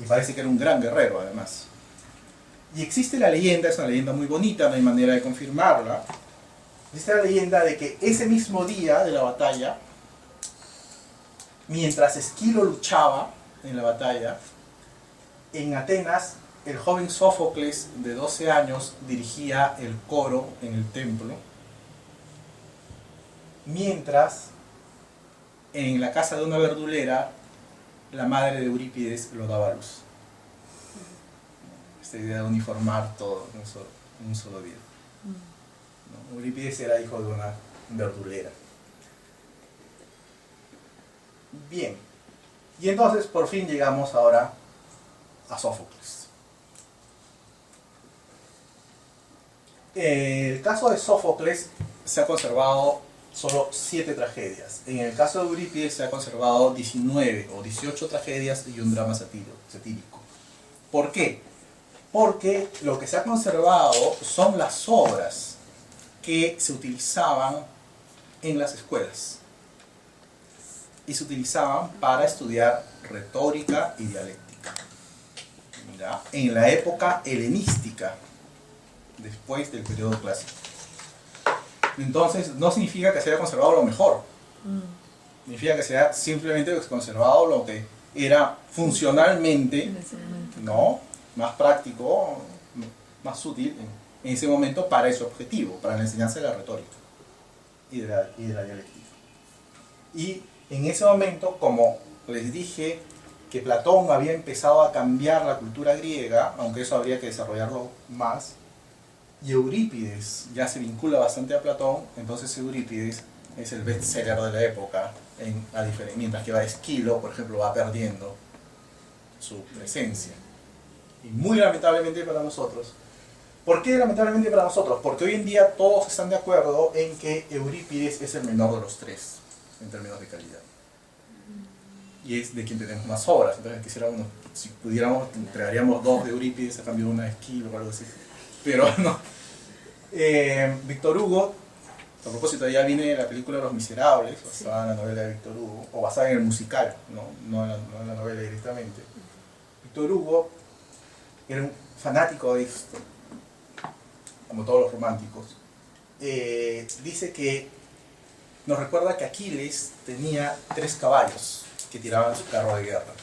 y parece que era un gran guerrero además. Y existe la leyenda, es una leyenda muy bonita, no hay manera de confirmarla. Existe la leyenda de que ese mismo día de la batalla, mientras Esquilo luchaba en la batalla, en Atenas, el joven Sófocles de 12 años dirigía el coro en el templo, mientras en la casa de una verdulera la madre de Eurípides lo daba a luz. Esta idea de uniformar todo en un solo día. ¿No? Eurípides era hijo de una verdulera. Bien, y entonces por fin llegamos ahora a Sófocles. En el caso de Sófocles se ha conservado solo 7 tragedias. En el caso de Eurípides se ha conservado 19 o 18 tragedias y un drama satírico. ¿Por qué? Porque lo que se ha conservado son las obras que se utilizaban en las escuelas y se utilizaban para estudiar retórica y dialéctica. ¿Ya? En la época helenística, después del periodo clásico. Entonces, no significa que se haya conservado lo mejor. Significa que se haya simplemente conservado lo que era funcionalmente, ¿no?, más práctico, más útil en ese momento para ese objetivo, para la enseñanza de la retórica y de la dialéctica. Y en ese momento, como les dije, que Platón había empezado a cambiar la cultura griega, aunque eso habría que desarrollarlo más, y Eurípides ya se vincula bastante a Platón, entonces Eurípides es el bestseller de la época, mientras que Esquilo, por ejemplo, va perdiendo su presencia. Y muy lamentablemente para nosotros. ¿Por qué lamentablemente para nosotros? Porque hoy en día todos están de acuerdo en que Eurípides es el menor de los tres, en términos de calidad. Y es de quien tenemos más obras. Entonces si pudiéramos, entregaríamos 2 de Eurípides a cambio de una de Esquilo o algo así. Pero no. Víctor Hugo, a propósito, ya viene la película Los Miserables, basada en la novela de Víctor Hugo, o basada en el musical, no en la novela directamente. Víctor Hugo era un fanático de esto, como todos los románticos. Dice que nos recuerda que Aquiles tenía 3 caballos que tiraban su carro de guerra,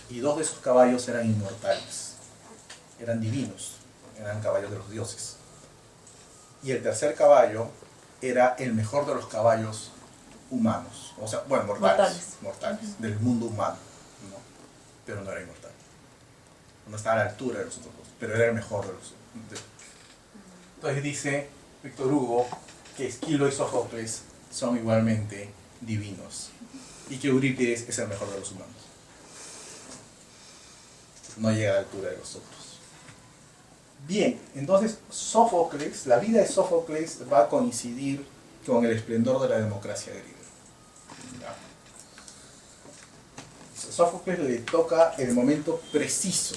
y 2 de esos caballos eran inmortales, eran divinos, eran caballos de los dioses. Y el tercer caballo era el mejor de los caballos humanos, o sea, bueno, mortales, del mundo humano, ¿no? Pero no era inmortal. No estaba a la altura de los otros dos, pero era el mejor de los otros. Entonces dice Víctor Hugo que Esquilo y Sófocles son igualmente divinos y que Eurípides es el mejor de los humanos. No llega a la altura de los otros. Bien, entonces Sófocles, la vida de Sófocles va a coincidir con el esplendor de la democracia griega. ¿Ya? Sófocles le toca el momento preciso.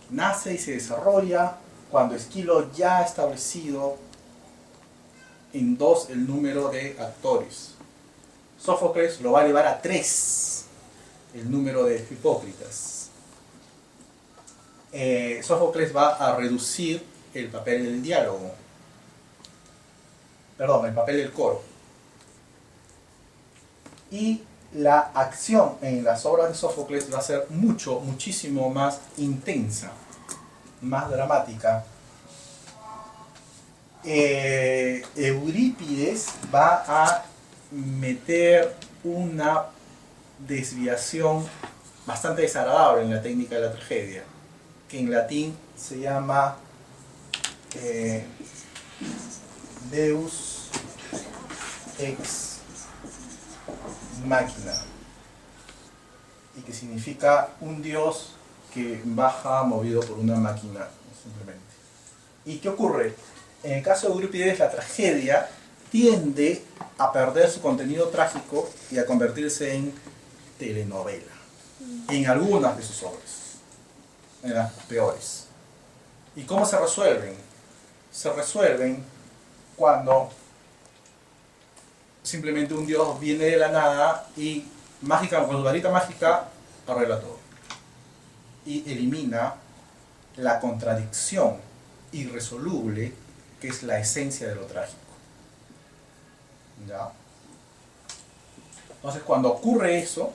Nace y se desarrolla cuando Esquilo ya ha establecido en 2 el número de actores. Sófocles lo va a elevar a 3 el número de hipócritas. Sófocles va a reducir el papel del diálogo, el papel del coro. Y la acción en las obras de Sófocles va a ser muchísimo más intensa, más dramática. Eurípides va a meter una desviación bastante desagradable en la técnica de la tragedia, que en latín se llama Deus ex machina, y que significa un dios que baja movido por una máquina, simplemente. ¿Y qué ocurre? En el caso de Eurípides, la tragedia tiende a perder su contenido trágico y a convertirse en telenovela, en algunas de sus obras, en las peores. ¿Y cómo se resuelven? Se resuelven cuando simplemente un dios viene de la nada y con su varita mágica arregla todo. y elimina la contradicción irresoluble que es la esencia de lo trágico. ¿Ya? Entonces, cuando ocurre eso,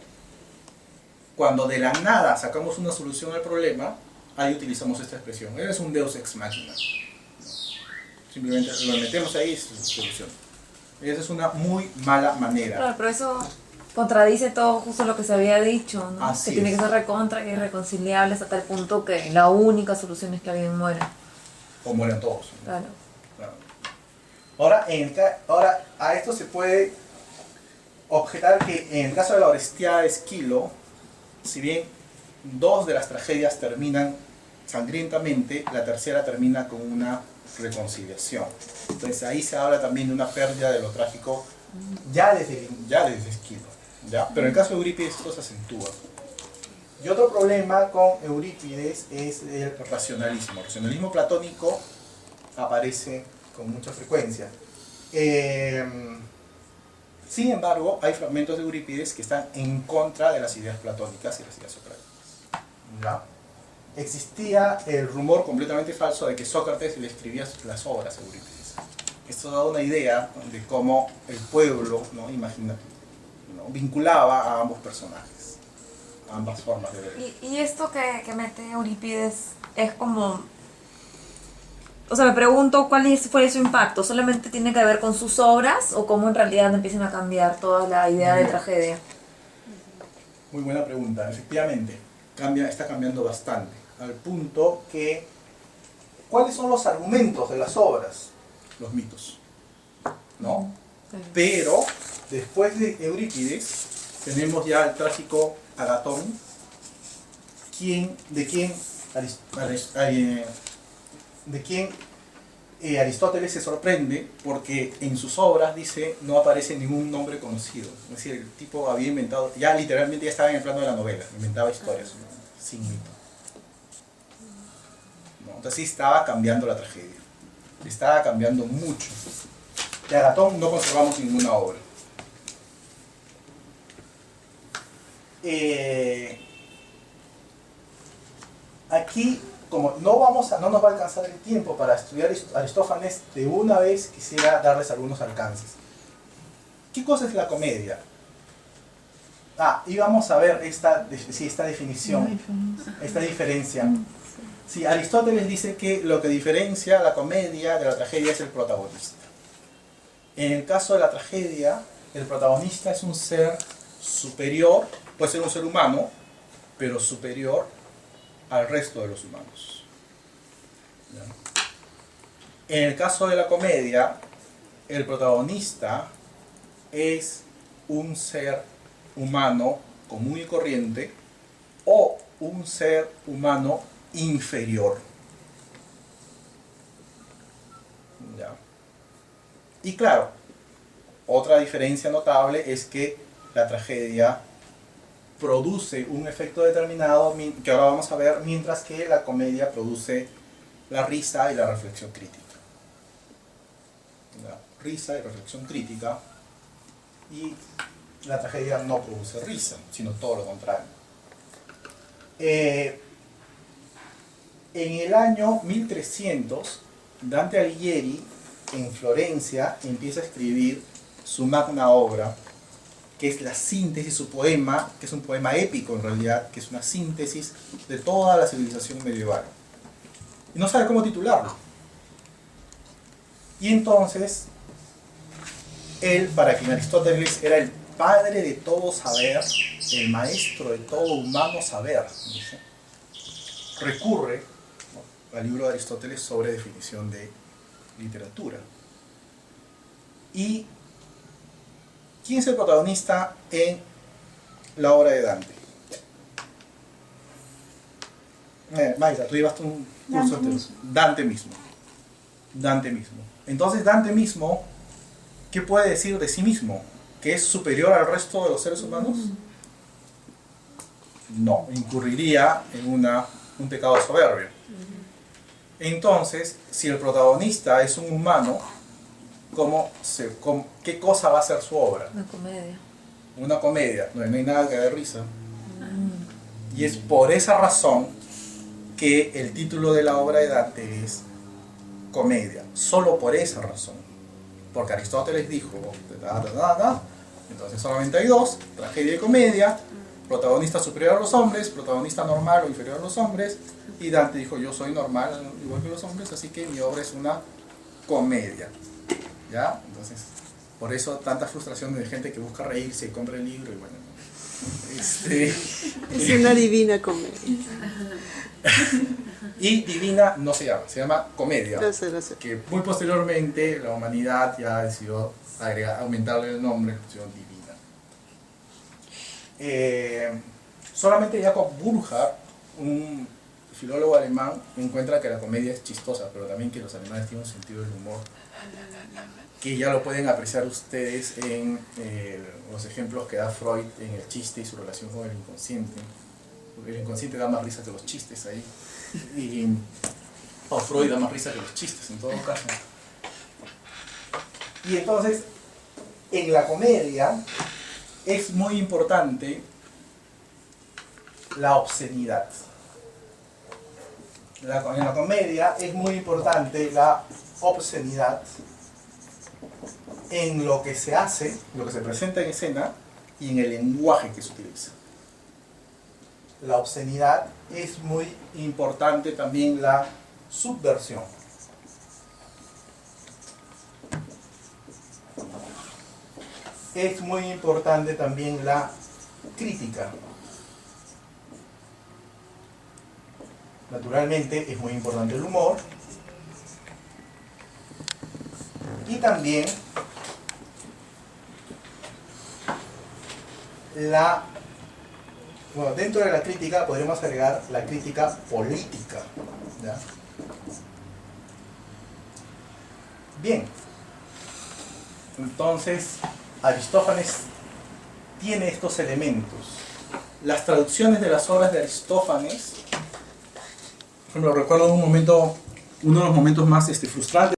cuando de la nada sacamos una solución al problema, ahí utilizamos esta expresión. Eres un deus ex machina. Simplemente lo metemos ahí y se soluciona. Esa es una muy mala manera. Claro, pero eso contradice todo justo lo que se había dicho, ¿no? Así que tiene es. que ser recontra y irreconciliable hasta tal punto que la única solución es que alguien muera. O mueren todos. Claro. Claro. Ahora, a esto se puede objetar que en el caso de la Orestiada de Esquilo, si bien dos de las tragedias terminan sangrientamente, la tercera termina con una reconciliación. Entonces ahí se habla también de una pérdida de lo trágico ya desde Esquilo, ¿ya? Pero en el caso de Eurípides esto se acentúa. Y otro problema con Eurípides es el racionalismo. El racionalismo platónico aparece con mucha frecuencia. Sin embargo, hay fragmentos de Eurípides que están en contra de las ideas platónicas y las ideas socráticas. ¿Ya? Existía el rumor completamente falso de que Sócrates le escribía las obras a Eurípides. Esto da una idea de cómo el pueblo, ¿no? Vinculaba a ambos personajes, a ambas formas de ver. Y esto que mete Eurípides es como... O sea, me pregunto cuál fue su impacto. ¿Solamente tiene que ver con sus obras o cómo en realidad empiezan a cambiar toda la idea de tragedia? Muy buena pregunta. Efectivamente, está cambiando bastante. Al punto que, ¿cuáles son los argumentos de las obras? Los mitos, ¿no? Pero, después de Eurípides, tenemos ya el trágico Agatón, de quien Aristóteles se sorprende porque en sus obras dice no aparece ningún nombre conocido. Es decir, el tipo había inventado, ya literalmente ya estaba en el plano de la novela, inventaba historias, ¿no? Sin mito. ¿No? Entonces sí estaba cambiando la tragedia, estaba cambiando mucho. De Agatón no conservamos ninguna obra. Aquí, como no nos va a alcanzar el tiempo para estudiar Aristófanes, de una vez quisiera darles algunos alcances. ¿Qué cosa es la comedia? Y vamos a ver esta definición, esta diferencia. Sí, Aristóteles dice que lo que diferencia la comedia de la tragedia es el protagonista. En el caso de la tragedia, el protagonista es un ser superior, puede ser un ser humano, pero superior al resto de los humanos. ¿Ya? En el caso de la comedia, el protagonista es un ser humano común y corriente o un ser humano inferior. ¿Ya? Y claro, otra diferencia notable es que la tragedia produce un efecto determinado que ahora vamos a ver, mientras que la comedia produce la risa y la reflexión crítica. La risa y reflexión crítica, y la tragedia no produce risa, sino todo lo contrario. En el año 1300, Dante Alighieri, en Florencia, empieza a escribir su magna obra, que es la síntesis, su poema, que es un poema épico en realidad, que es una síntesis de toda la civilización medieval. Y no sabe cómo titularlo. Y entonces, él, para quien Aristóteles era el padre de todo saber, el maestro de todo humano saber, dice, recurre, ¿no?, al libro de Aristóteles sobre definición de literatura. ¿Y quién es el protagonista en la obra de Dante? Mayra, tú llevaste un curso entero. Dante mismo. Dante mismo. Entonces Dante mismo, ¿qué puede decir de sí mismo? ¿Que es superior al resto de los seres humanos? No, incurriría en un pecado soberbio. Entonces, si el protagonista es un humano, ¿qué cosa va a ser su obra? Una comedia. Una comedia, no hay nada que dé risa. Y es por esa razón que el título de la obra de Dante es Comedia. Solo por esa razón. Porque Aristóteles dijo, entonces solamente hay dos, tragedia y comedia, protagonista superior a los hombres, protagonista normal o inferior a los hombres, y Dante dijo, yo soy normal igual que los hombres, así que mi obra es una comedia. ¿Ya? Entonces, por eso tanta frustración de gente que busca reírse y compra el libro y bueno. Es una divina comedia. Y divina no se llama comedia. Lo sé. Que muy posteriormente la humanidad ya decidió aumentarle el nombre, le pusieron divina. Solamente Jacob Burckhardt, un filólogo alemán, encuentra que la comedia es chistosa, pero también que los alemanes tienen un sentido del humor que ya lo pueden apreciar ustedes en los ejemplos que da Freud en el chiste y su relación con el inconsciente. Porque el inconsciente da más risa que los chistes ahí. O Freud da más risa que los chistes en todo caso. Y entonces, en la comedia es muy importante la obscenidad. En la comedia es muy importante la obscenidad en lo que se hace, lo que se presenta en escena y en el lenguaje que se utiliza. La obscenidad es muy importante también la subversión. Es muy importante también la crítica. Naturalmente es muy importante el humor. Y también dentro de la crítica podríamos agregar la crítica política. ¿Ya? Bien, entonces Aristófanes tiene estos elementos. Las traducciones de las obras de Aristófanes, por ejemplo, recuerdo uno de los momentos más frustrantes